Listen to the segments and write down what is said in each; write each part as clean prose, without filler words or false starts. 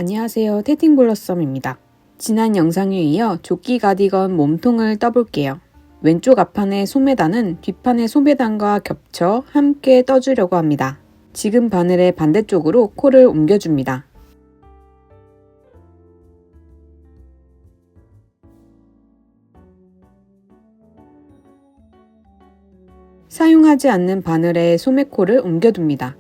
안녕하세요. 테팅블러썸입니다. 지난 영상에 이어 조끼 가디건 몸통을 떠볼게요. 왼쪽 앞판의 소매단은 뒷판의 소매단과 겹쳐 함께 떠주려고 합니다. 지금 바늘의 반대쪽으로 코를 옮겨줍니다. 사용하지 않는 바늘에 소매코를 옮겨둡니다.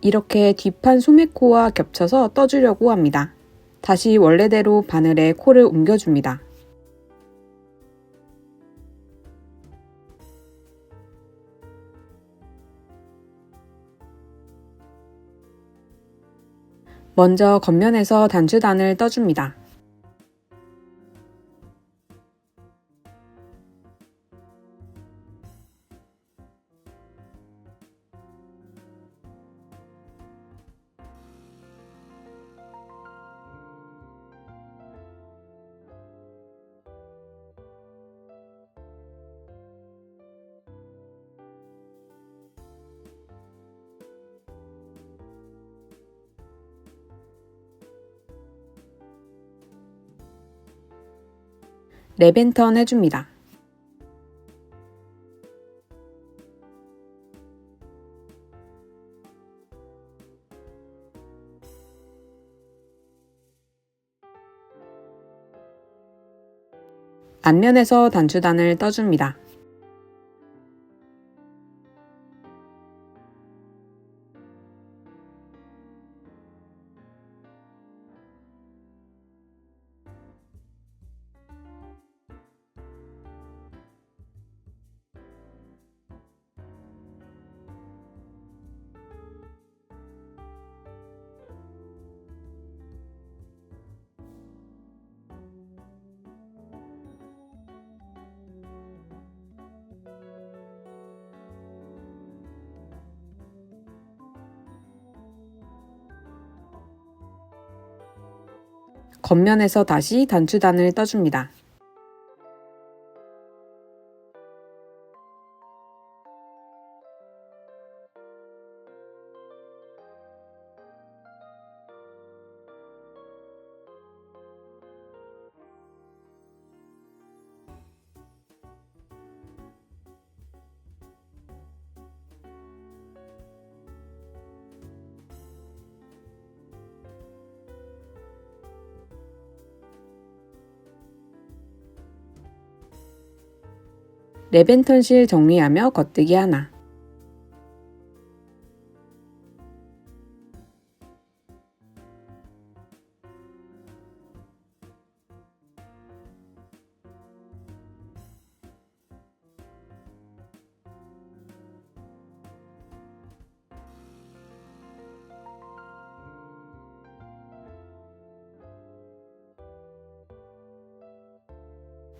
이렇게 뒷판 소매코와 겹쳐서 떠주려고 합니다. 다시 원래대로 바늘에 코를 옮겨줍니다. 먼저 겉면에서 단추단을 떠줍니다. 랩앤턴 해줍니다. 앞면에서 단추단을 떠줍니다. 겉면에서 다시 단추단을 떠줍니다. 랩앤턴 실 정리하며 겉뜨기 하나.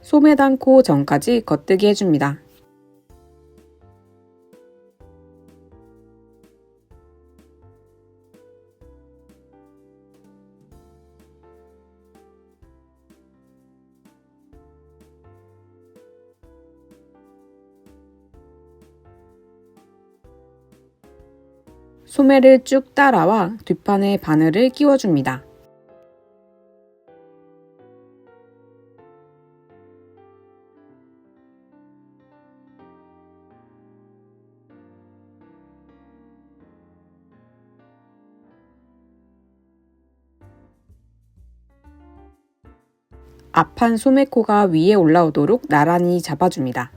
소매단 코 전까지 겉뜨기 해줍니다. 소매를 쭉 따라와 뒷판에 바늘을 끼워줍니다. 앞판 소매코가 위에 올라오도록 나란히 잡아줍니다.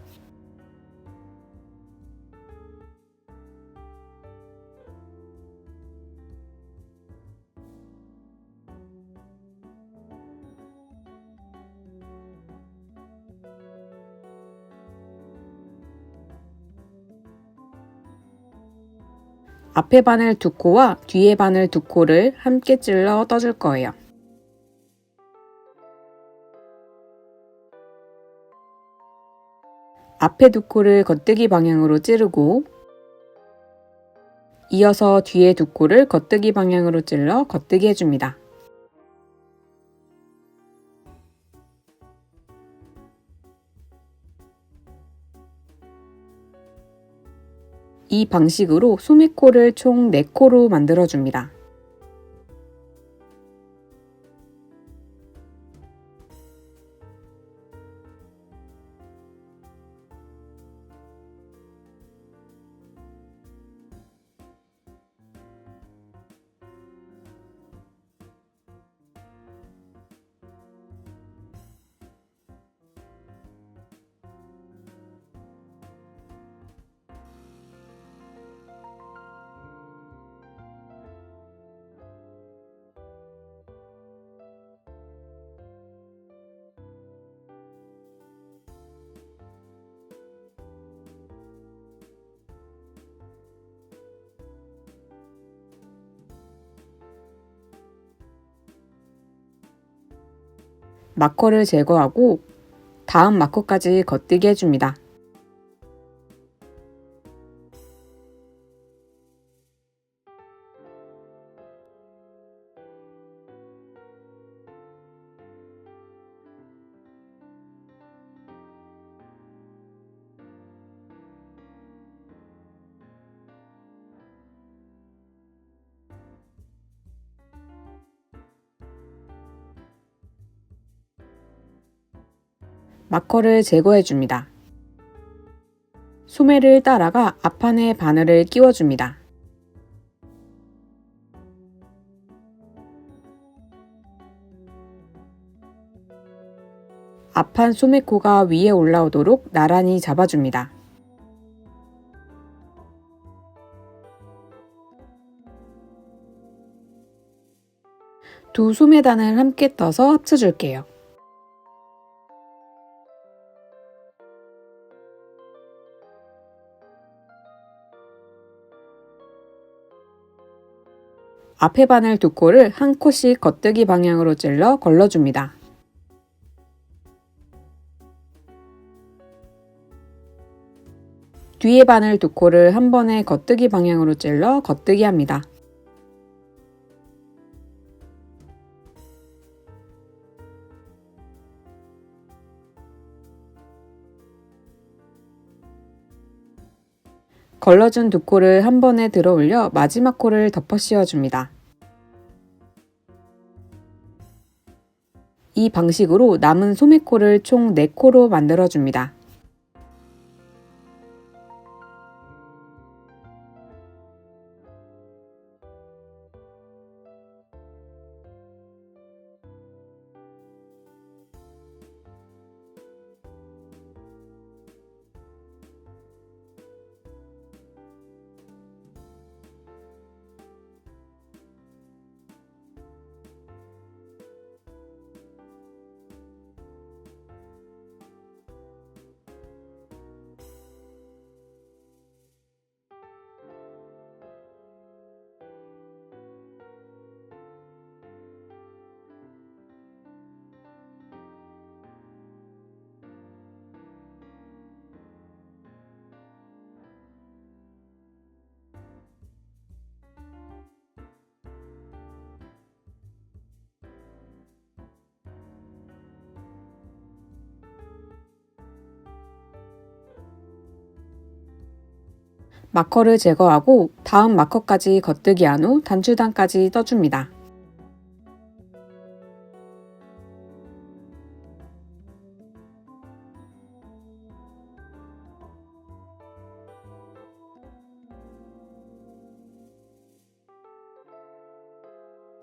앞에 바늘 2코와 뒤에 바늘 2코를 함께 찔러 떠줄 거예요. 앞에 2코를 겉뜨기 방향으로 찌르고 이어서 뒤에 2코를 겉뜨기 방향으로 찔러 겉뜨기 해줍니다. 이 방식으로 소매코를 총 4코로 만들어줍니다. 마커를 제거하고 다음 마커까지 겉뜨기 해줍니다. 마커를 제거해줍니다. 소매를 따라가 앞판에 바늘을 끼워줍니다. 앞판 소매코가 위에 올라오도록 나란히 잡아줍니다. 두 소매단을 함께 떠서 합쳐줄게요. 앞에 바늘 2코를 한 코씩 겉뜨기 방향으로 찔러 걸러줍니다. 뒤에 바늘 2코를 한 번에 겉뜨기 방향으로 찔러 겉뜨기 합니다. 걸러준 2코를 한 번에 들어 올려 마지막 코를 덮어 씌워줍니다. 이 방식으로 남은 소매코를 총 4코로 만들어줍니다. 마커를 제거하고 다음 마커까지 겉뜨기 한 후 단추단까지 떠줍니다.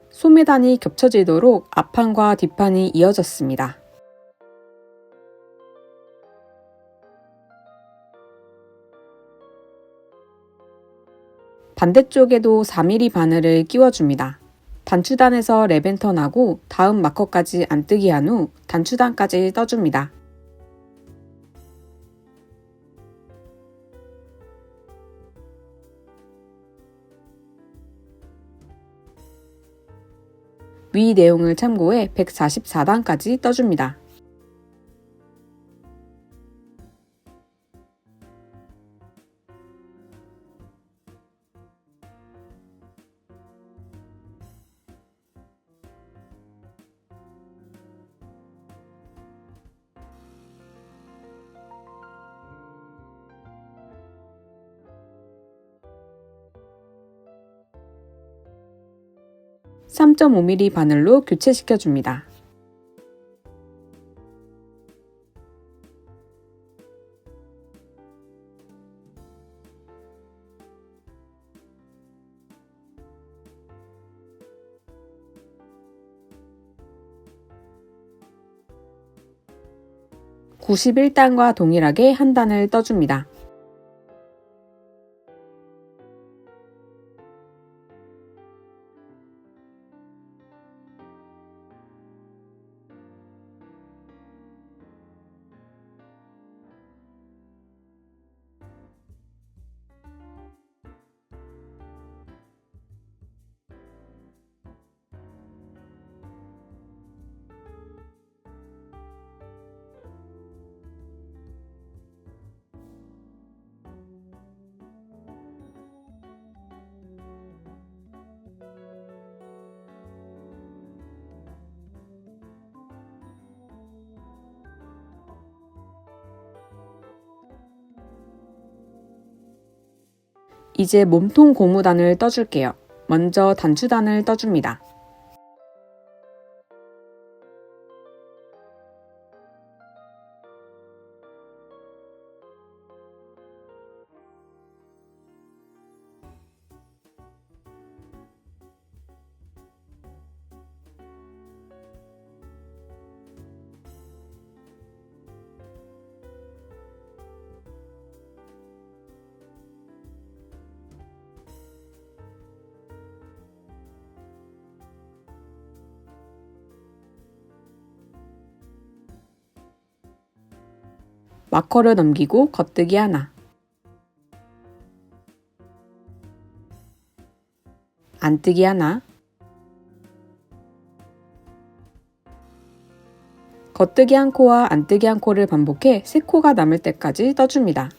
소매단이 겹쳐지도록 앞판과 뒷판이 이어졌습니다. 반대쪽에도 4mm 바늘을 끼워줍니다. 단추단에서 랩앤턴하고 다음 마커까지 안뜨기 한 후 단추단까지 떠줍니다. 위 내용을 참고해 144단까지 떠줍니다. (3.5mm) 바늘로 교체시켜줍니다. (91단과) 동일하게 한 단을 떠줍니다. 이제 몸통 고무단을 떠줄게요. 먼저 단추단을 떠줍니다. 마커를 넘기고 겉뜨기 하나, 안뜨기 하나, 겉뜨기 한 코와 안뜨기 한 코를 반복해 3코가 남을 때까지 떠줍니다.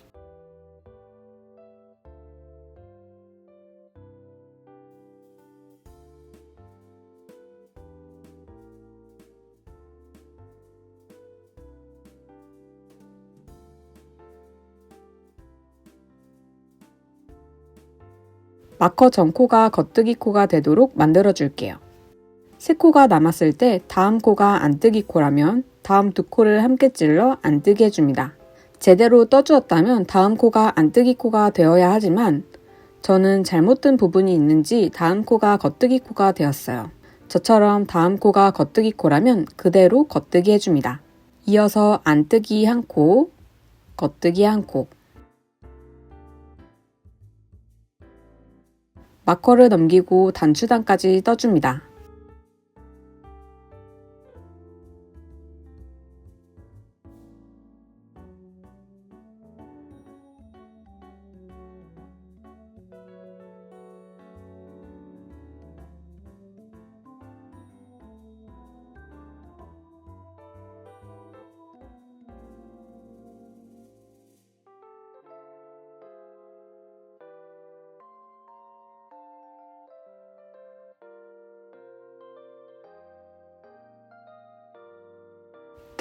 마커 전코가 겉뜨기 코가 되도록 만들어 줄게요. 3코가 남았을 때 다음 코가 안뜨기 코라면 다음 2코를 함께 찔러 안뜨기 해줍니다. 제대로 떠주었다면 다음 코가 안뜨기 코가 되어야 하지만 저는 잘못 뜬 부분이 있는지 다음 코가 겉뜨기 코가 되었어요. 저처럼 다음 코가 겉뜨기 코라면 그대로 겉뜨기 해줍니다. 이어서 안뜨기 한 코, 겉뜨기 한 코, 마커를 넘기고 단추단까지 떠줍니다.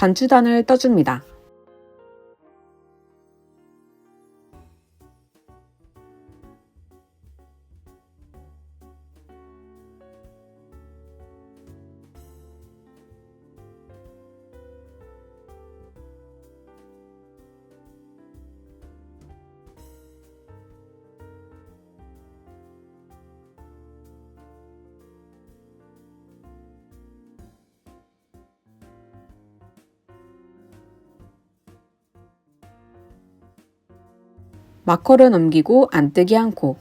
단추단을 떠줍니다. 마커를 넘기고 안뜨기 한 코,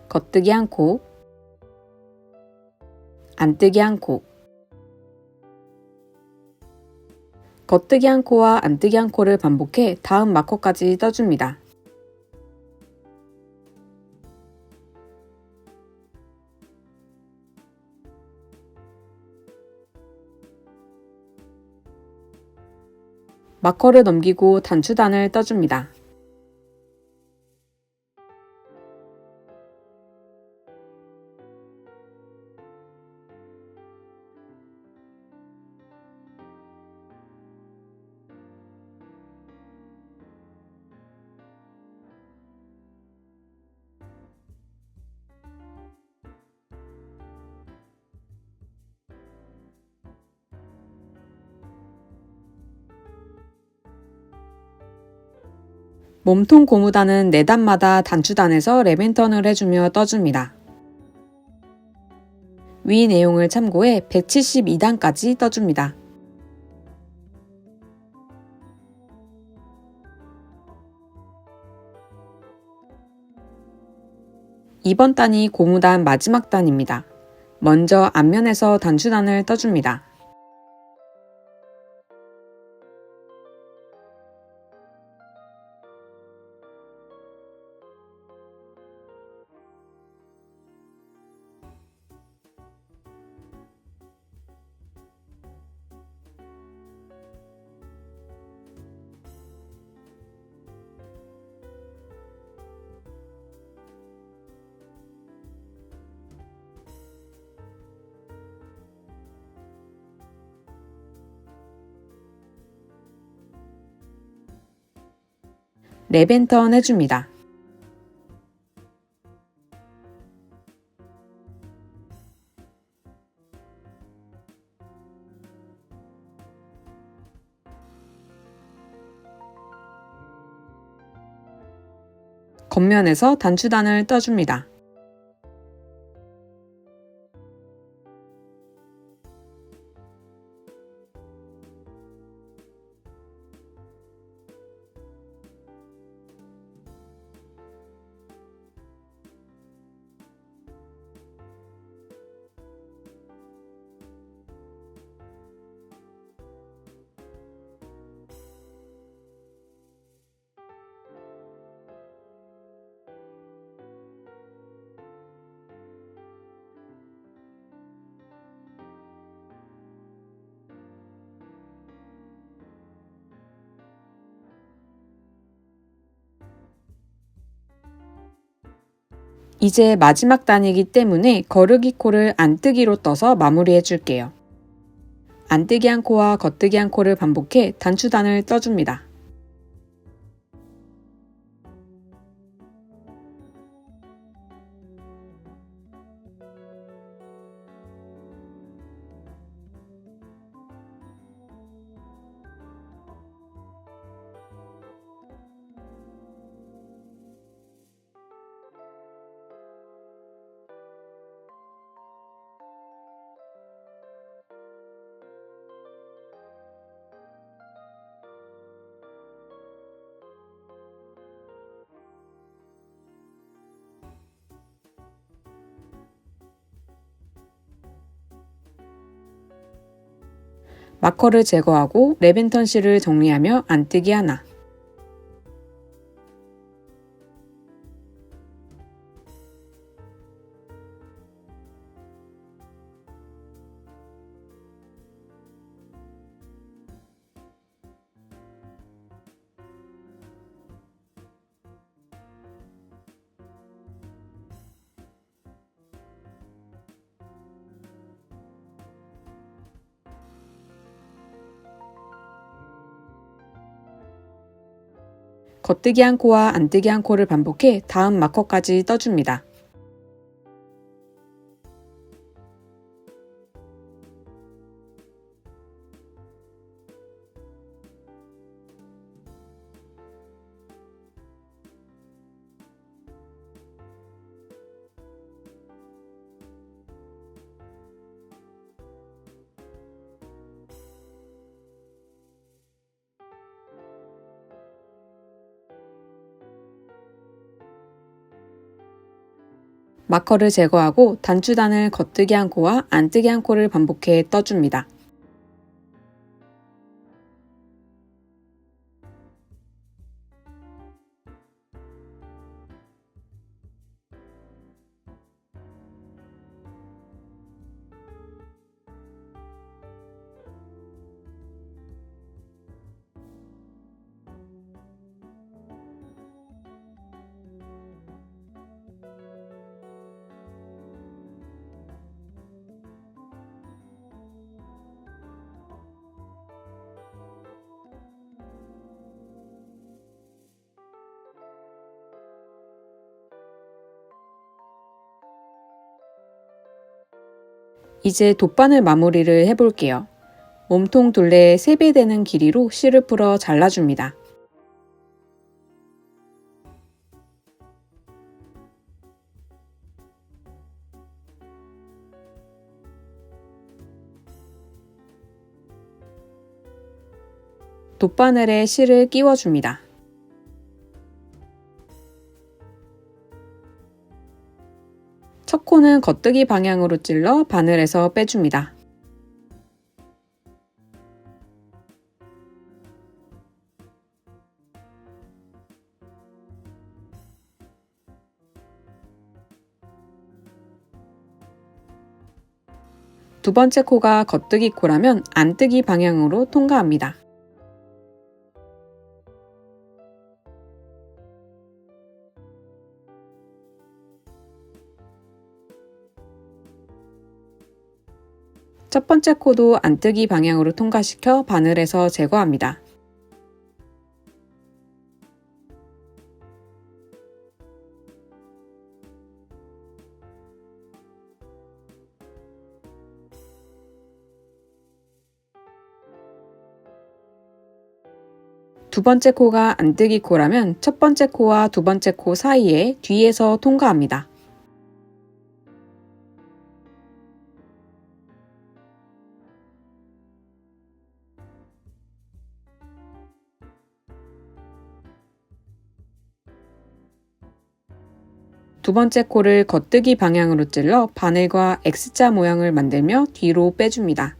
겉뜨기 한 코, 안뜨기 한 코, 겉뜨기 한 코와 안뜨기 한 코를 반복해 다음 마커까지 떠줍니다. 마커를 넘기고 단추단을 떠줍니다. 몸통 고무단은 4단마다 단추단에서 레벤턴을 해주며 떠줍니다. 위 내용을 참고해 172단까지 떠줍니다. 이번 단이 고무단 마지막 단입니다. 먼저 앞면에서 단추단을 떠줍니다. 레벤턴 해줍니다. 겉면에서 단추단을 떠줍니다. 이제 마지막 단이기 때문에 거르기 코를 안뜨기로 떠서 마무리해 줄게요. 안뜨기 한 코와 겉뜨기 한 코를 반복해 단추단을 떠줍니다. 마커를 제거하고 레벤턴 실을 정리하며 안뜨기 하나. 겉뜨기 한 코와 안뜨기 한 코를 반복해 다음 마커까지 떠줍니다. 마커를 제거하고 단추단을 겉뜨기 한 코와 안뜨기 한 코를 반복해 떠줍니다. 이제 돗바늘 마무리를 해볼게요. 몸통 둘레의 3배 되는 길이로 실을 풀어 잘라줍니다. 돗바늘에 실을 끼워줍니다. 첫 코는 겉뜨기 방향으로 찔러 바늘에서 빼줍니다. 두 번째 코가 겉뜨기 코라면 안뜨기 방향으로 통과합니다. 첫 번째 코도 안뜨기 방향으로 통과시켜 바늘에서 제거합니다. 두 번째 코가 안뜨기 코라면 첫 번째 코와 두 번째 코 사이에 뒤에서 통과합니다. 두 번째 코를 겉뜨기 방향으로 찔러 바늘과 X자 모양을 만들며 뒤로 빼줍니다.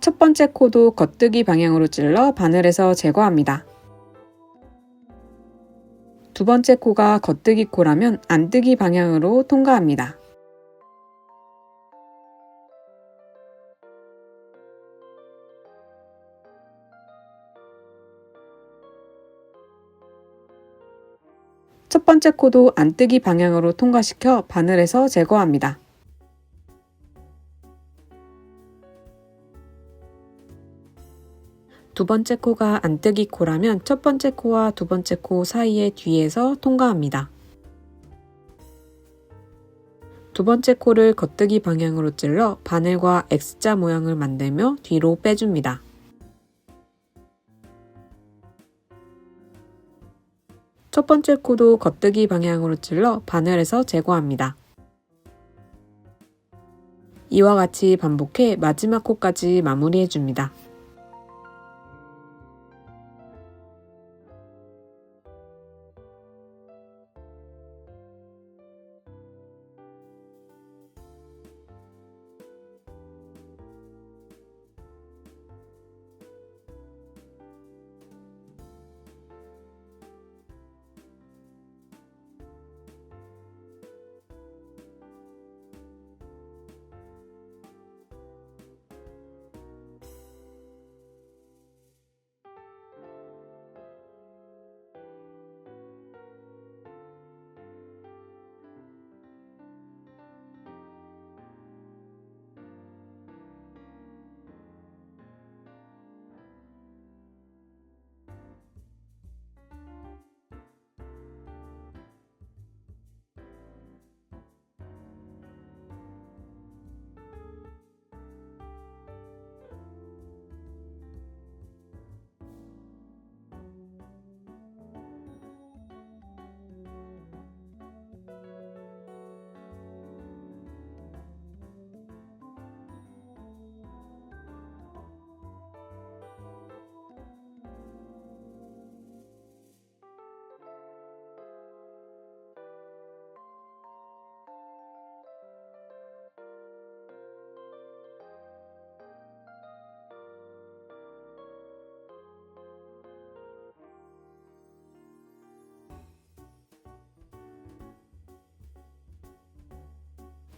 첫 번째 코도 겉뜨기 방향으로 찔러 바늘에서 제거합니다. 두 번째 코가 겉뜨기 코라면 안뜨기 방향으로 통과합니다. 첫 번째 코도 안뜨기 방향으로 통과시켜 바늘에서 제거합니다. 두 번째 코가 안뜨기 코라면 첫 번째 코와 두 번째 코 사이에 뒤에서 통과합니다. 두 번째 코를 겉뜨기 방향으로 찔러 바늘과 X자 모양을 만들며 뒤로 빼줍니다. 첫 번째 코도 겉뜨기 방향으로 찔러 바늘에서 제거합니다. 이와 같이 반복해 마지막 코까지 마무리해줍니다.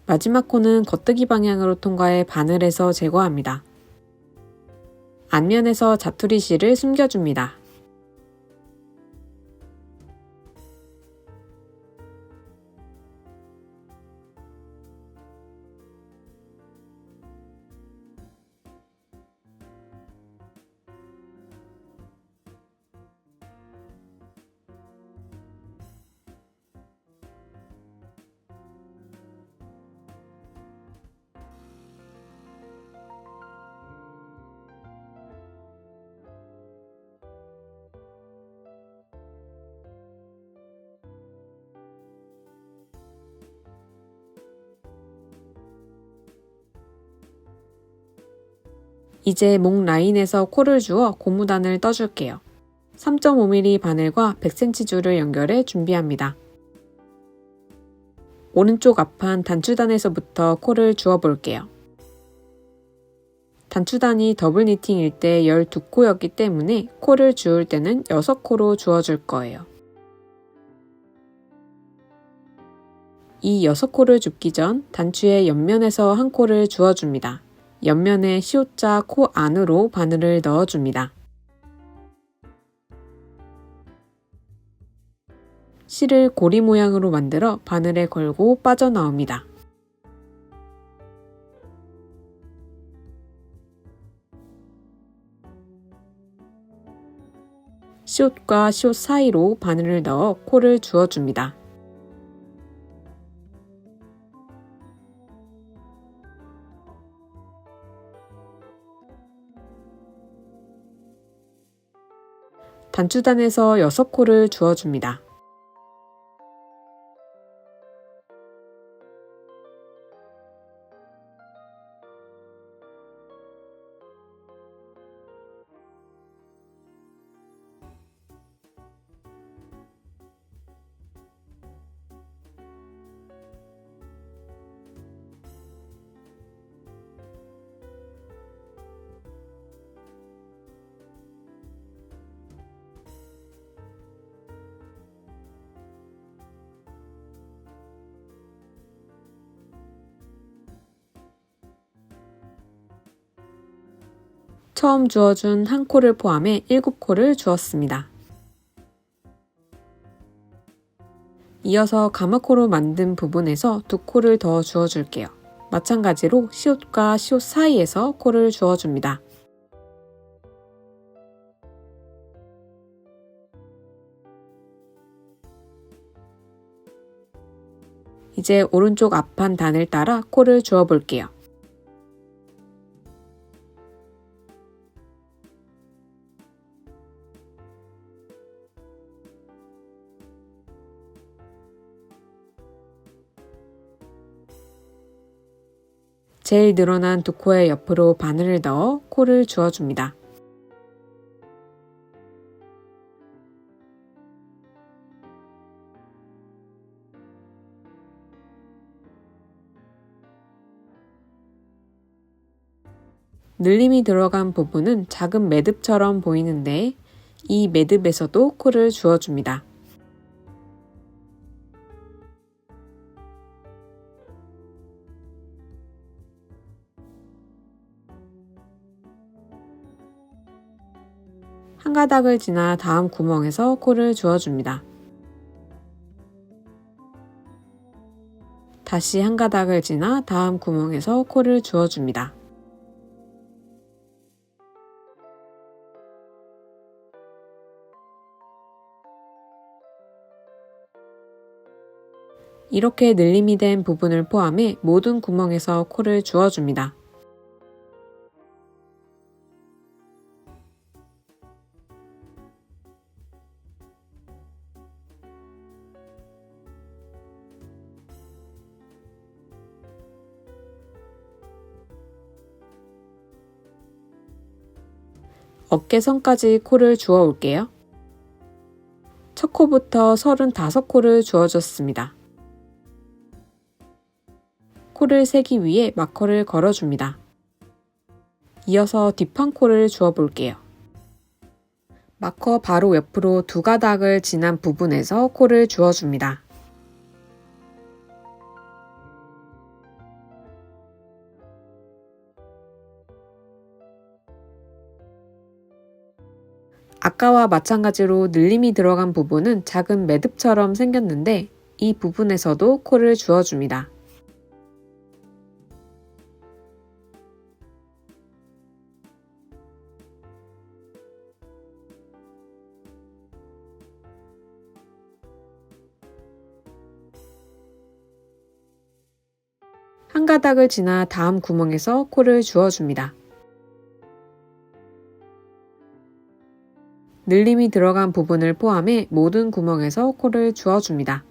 마지막 코는 겉뜨기 방향으로 통과해 바늘에서 제거합니다. 앞면에서 자투리 실을 숨겨줍니다. 이제 목 라인에서 코를 주어 고무단을 떠줄게요. 3.5mm 바늘과 100cm 줄을 연결해 준비합니다. 오른쪽 앞판 단추단에서부터 코를 주어 볼게요. 단추단이 더블 니팅일 때 12코였기 때문에 코를 주울 때는 6코로 주어줄 거예요. 이 6코를 줍기 전 단추의 옆면에서 한 코를 주어줍니다. 옆면에 시옷자 코 안으로 바늘을 넣어줍니다. 실을 고리 모양으로 만들어 바늘에 걸고 빠져나옵니다. 시옷과 시옷 사이로 바늘을 넣어 코를 주어줍니다. 단추단에서 6코를 주어줍니다. 처음 주어준 한 코를 포함해 7코를 주었습니다. 이어서 가마코로 만든 부분에서 2코를 더 주어줄게요. 마찬가지로 시옷과 시옷 사이에서 코를 주어줍니다. 이제 오른쪽 앞판 단을 따라 코를 주어 볼게요. 제일 늘어난 2코의 옆으로 바늘을 넣어 코를 주어줍니다. 늘림이 들어간 부분은 작은 매듭처럼 보이는데 이 매듭에서도 코를 주어줍니다. 한 가닥을 지나 다음 구멍에서 코를 주어줍니다. 다시 한 가닥을 지나 다음 구멍에서 코를 주어줍니다. 이렇게 늘림이 된 부분을 포함해 모든 구멍에서 코를 주어줍니다. 어깨선까지 코를 주어 올게요. 첫 코부터 35코를 주어줬습니다. 코를 세기 위해 마커를 걸어줍니다. 이어서 뒷판 코를 주어 볼게요. 마커 바로 옆으로 2가닥을 지난 부분에서 코를 주어줍니다. 아까와 마찬가지로 늘림이 들어간 부분은 작은 매듭처럼 생겼는데 이 부분에서도 코를 주어줍니다. 한 가닥을 지나 다음 구멍에서 코를 주어줍니다. 늘림이 들어간 부분을 포함해 모든 구멍에서 코를 주어줍니다.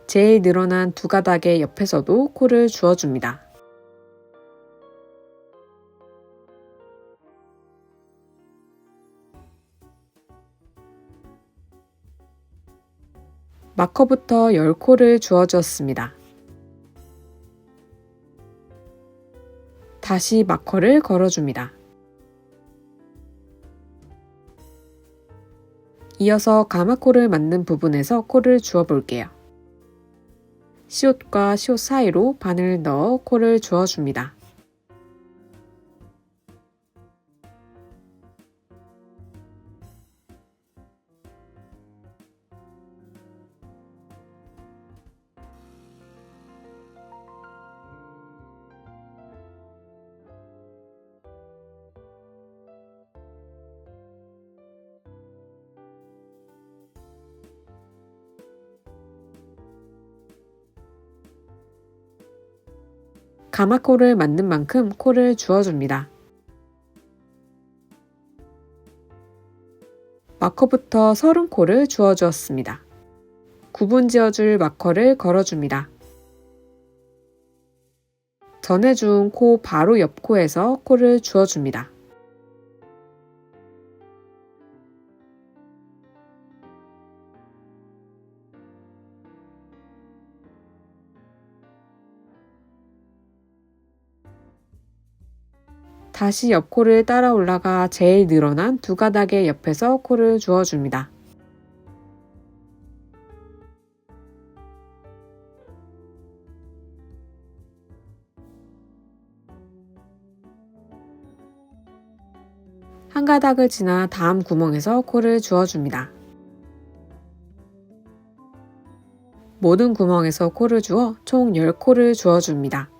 제일 늘어난 두 가닥의 옆에서도 코를 주워줍니다. 마커부터 10코를 주워주었습니다. 다시 마커를 걸어줍니다. 이어서 가마코를 만든 부분에서 코를 주워볼게요. 시옷과 시옷 사이로 바늘을 넣어 코를 주워줍니다. 가마코를 만든 만큼 코를 주워줍니다. 마커부터 30코를 주워주었습니다. 구분 지어줄 마커를 걸어줍니다. 전에 준 코 바로 옆 코에서 코를 주워줍니다. 다시 옆코를 따라 올라가 제일 늘어난 두 가닥의 옆에서 코를 주워줍니다. 한 가닥을 지나 다음 구멍에서 코를 주워줍니다. 모든 구멍에서 코를 주어 총 10코를 주워줍니다.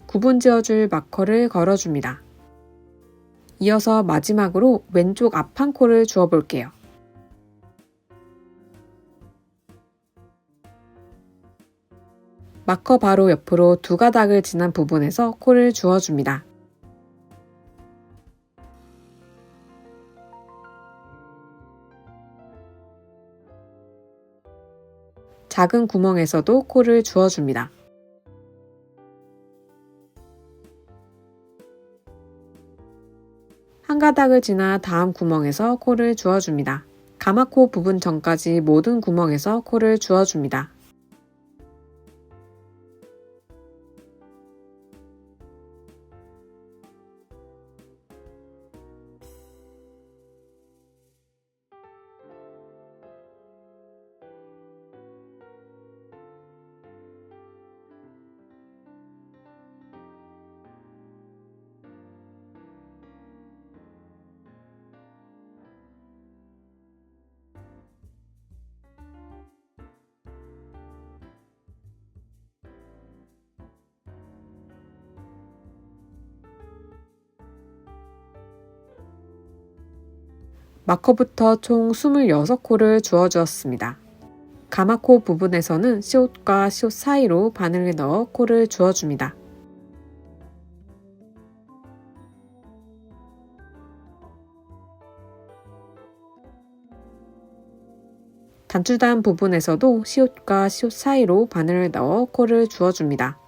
구분 지어줄 마커를 걸어줍니다. 이어서 마지막으로 왼쪽 앞 한 코를 주워볼게요. 마커 바로 옆으로 두 가닥을 지난 부분에서 코를 주워줍니다. 작은 구멍에서도 코를 주워줍니다. 한 가닥을 지나 다음 구멍에서 코를 주워줍니다. 가마코 부분 전까지 모든 구멍에서 코를 주워줍니다. 마커부터 총 26코를 주워주었습니다. 가마코 부분에서는 시옷과 시옷 사이로 바늘을 넣어 코를 주워줍니다. 단추단 부분에서도 시옷과 시옷 사이로 바늘을 넣어 코를 주워줍니다.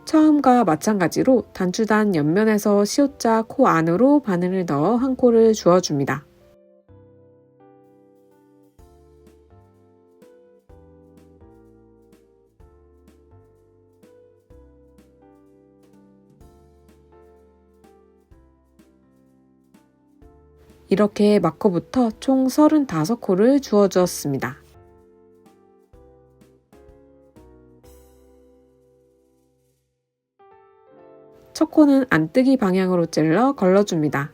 처음과 마찬가지로 단추단 옆면에서 시옷자 코 안으로 바늘을 넣어 한 코를 주어줍니다. 이렇게 마커부터 총 35코를 주어주었습니다. 첫 코는 안뜨기 방향으로 찔러 걸러줍니다.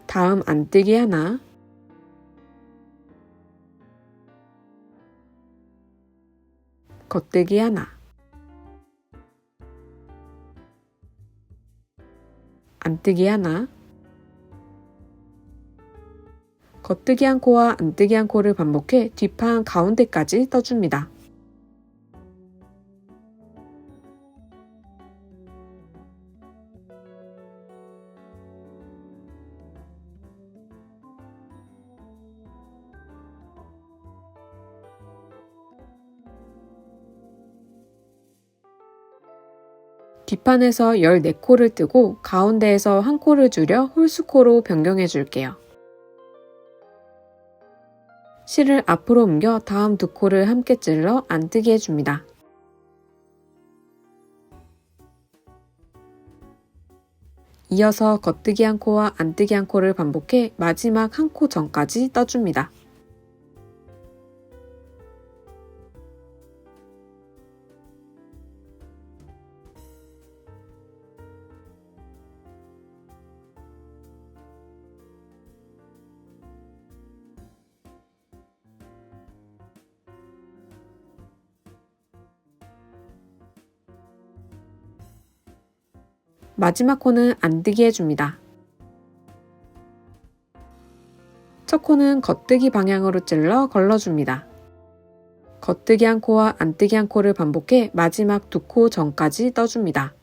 다음 안뜨기 하나, 겉뜨기 하나, 안뜨기 하나, 겉뜨기 한 코와 안뜨기 한 코를 반복해 뒷판 가운데까지 떠줍니다. 뒷판에서 14코를 뜨고 가운데에서 한 코를 줄여 홀수코로 변경해 줄게요. 실을 앞으로 옮겨 다음 두 코를 함께 찔러 안뜨기 해줍니다. 이어서 겉뜨기 한 코와 안뜨기 한 코를 반복해 마지막 한 코 전까지 떠줍니다. 마지막 코는 안뜨기 해줍니다. 첫 코는 겉뜨기 방향으로 찔러 걸러줍니다. 겉뜨기 한 코와 안뜨기 한 코를 반복해 마지막 두 코 전까지 떠줍니다.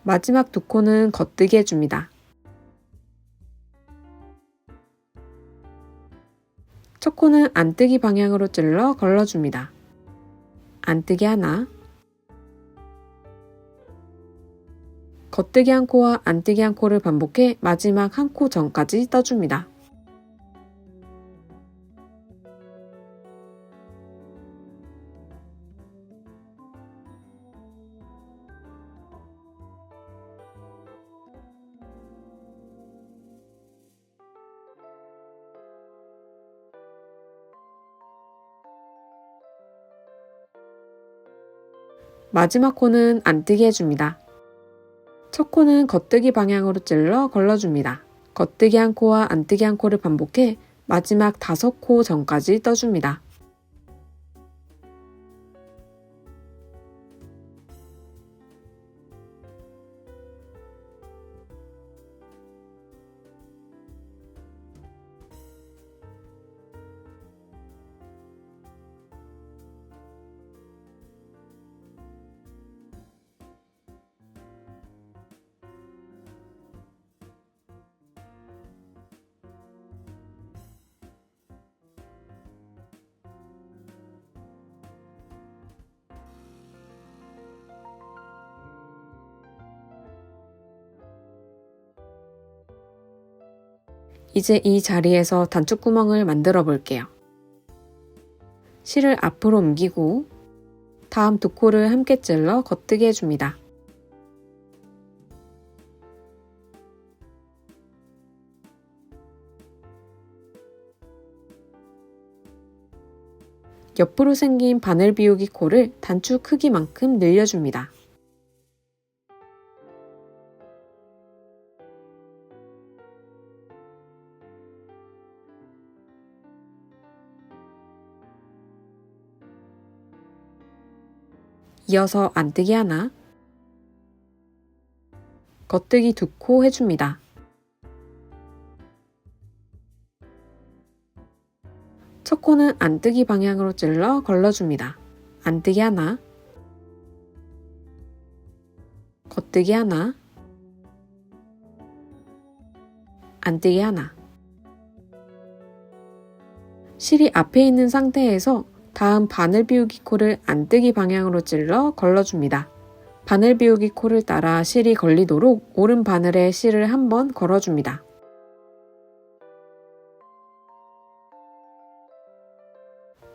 마지막 두 코는 겉뜨기 해줍니다. 첫 코는 안뜨기 방향으로 찔러 걸러줍니다. 안뜨기 하나, 겉뜨기 한 코와 안뜨기 한 코를 반복해 마지막 한 코 전까지 떠줍니다. 마지막 코는 안뜨기 해줍니다. 첫 코는 겉뜨기 방향으로 찔러 걸러줍니다. 겉뜨기 한 코와 안뜨기 한 코를 반복해 마지막 5코 전까지 떠줍니다. 이제 이 자리에서 단추구멍을 만들어 볼게요. 실을 앞으로 옮기고 다음 두 코를 함께 찔러 겉뜨기 해줍니다. 옆으로 생긴 바늘 비우기 코를 단추 크기만큼 늘려줍니다. 이어서 안뜨기 하나, 겉뜨기 2코 해줍니다. 첫 코는 안뜨기 방향으로 찔러 걸러줍니다. 안뜨기 하나, 겉뜨기 하나, 안뜨기 하나. 실이 앞에 있는 상태에서 다음 바늘 비우기 코를 안뜨기 방향으로 찔러 걸러줍니다. 바늘 비우기 코를 따라 실이 걸리도록 오른 바늘에 실을 한번 걸어줍니다.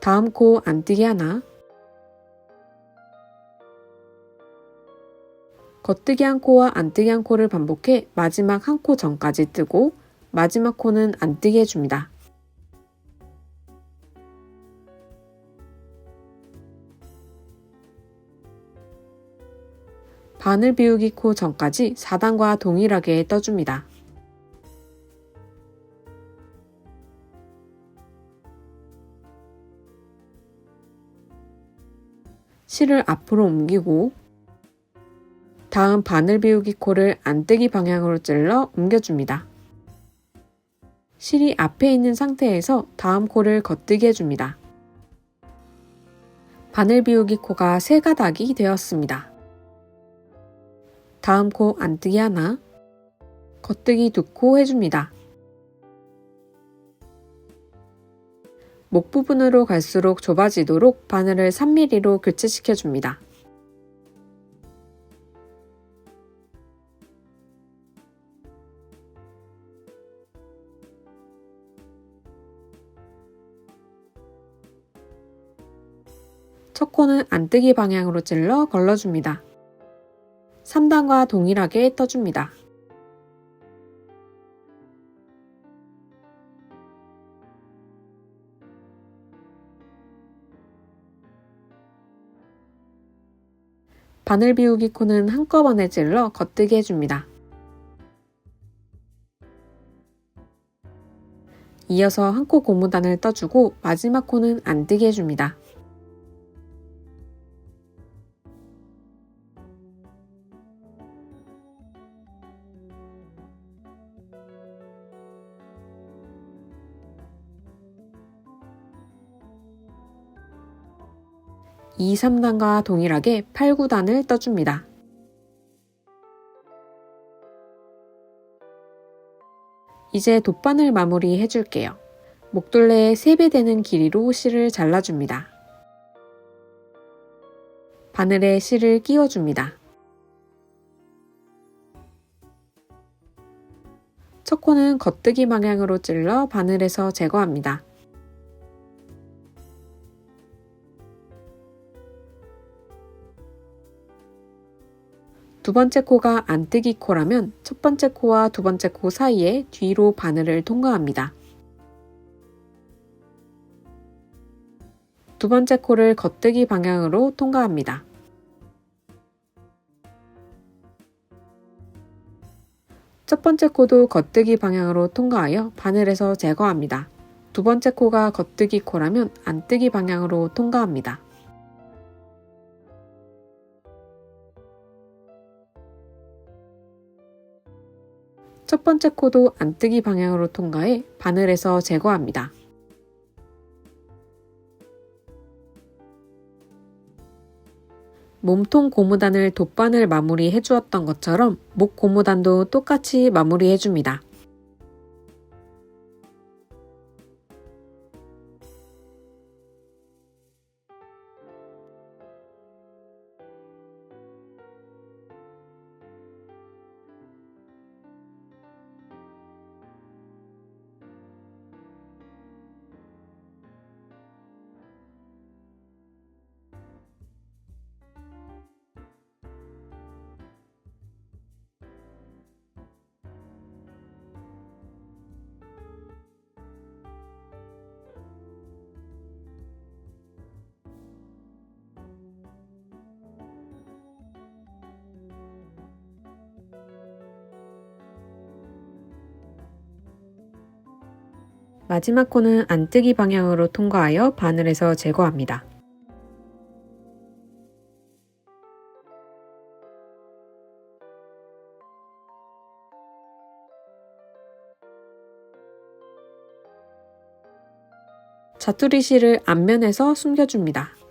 다음 코 안뜨기 하나, 겉뜨기 한 코와 안뜨기 한 코를 반복해 마지막 한 코 전까지 뜨고 마지막 코는 안뜨기 해줍니다. 바늘 비우기 코 전까지 4단과 동일하게 떠줍니다. 실을 앞으로 옮기고 다음 바늘 비우기 코를 안뜨기 방향으로 찔러 옮겨줍니다. 실이 앞에 있는 상태에서 다음 코를 겉뜨기 해줍니다. 바늘 비우기 코가 3가닥이 되었습니다. 다음 코 안뜨기 하나, 겉뜨기 2코 해줍니다. 목 부분으로 갈수록 좁아지도록 바늘을 3mm로 교체시켜줍니다. 첫 코는 안뜨기 방향으로 찔러 걸러줍니다. 3단과 동일하게 떠줍니다. 바늘 비우기 코는 한꺼번에 찔러 겉뜨기 해줍니다. 이어서 한 코 고무단을 떠주고 마지막 코는 안뜨기 해줍니다. 이 3단과 동일하게 8, 9단을 떠줍니다. 이제 돗바늘 마무리 해줄게요. 목둘레의 3배 되는 길이로 실을 잘라줍니다. 바늘에 실을 끼워줍니다. 첫 코는 겉뜨기 방향으로 찔러 바늘에서 제거합니다. 두 번째 코가 안뜨기 코라면 첫 번째 코와 두 번째 코 사이에 뒤로 바늘을 통과합니다. 두 번째 코를 겉뜨기 방향으로 통과합니다. 첫 번째 코도 겉뜨기 방향으로 통과하여 바늘에서 제거합니다. 두 번째 코가 겉뜨기 코라면 안뜨기 방향으로 통과합니다. 첫 번째 코도 안뜨기 방향으로 통과해 바늘에서 제거합니다. 몸통 고무단을 돗바늘 마무리 해주었던 것처럼 목 고무단도 똑같이 마무리 해줍니다. 마지막 코는 안뜨기 방향으로 통과하여 바늘에서 제거합니다. 자투리 실을 앞면에서 숨겨줍니다.